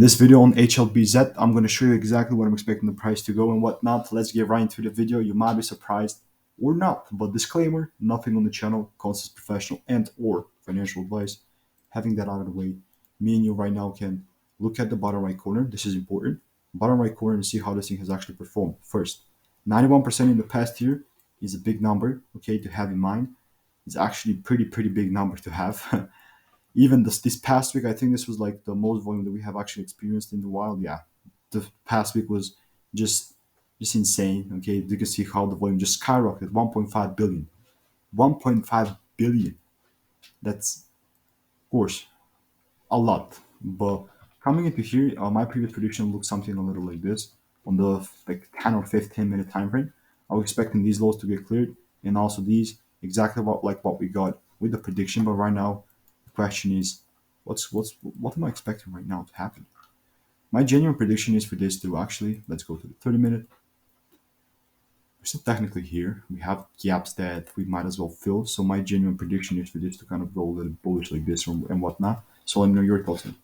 This video on HLBZ, I'm going to show you exactly what I'm expecting the price to go and whatnot. Let's get right into the video. You might be surprised or not, but disclaimer, nothing on the channel constitutes professional and or financial advice. Having that out of the way, me and you right now can look at the bottom right corner. This is important. Bottom right corner and see how this thing has actually performed. First, 91% in the past year is a big number, okay, to have in mind. It's actually pretty big number to have. Even this past week, I think this was like the most volume that we have actually experienced in the wild. Yeah, the past week was just just insane. Okay, you can see how the volume just skyrocketed. 1.5 billion. 1.5 billion. That's of course a lot. But coming into here, my previous prediction looked something a little like this on the like 10 or 15-minute time frame. I was expecting these lows to get cleared and also these exactly what we got with the prediction. But right now, the question is, what am I expecting right now to happen? My genuine prediction is for this to actually let's go to the 30-minute. We're still technically here. We have gaps that we might as well fill. So my genuine prediction is for this to kind of go a little bullish like this and whatnot. So let me know your thoughts on it.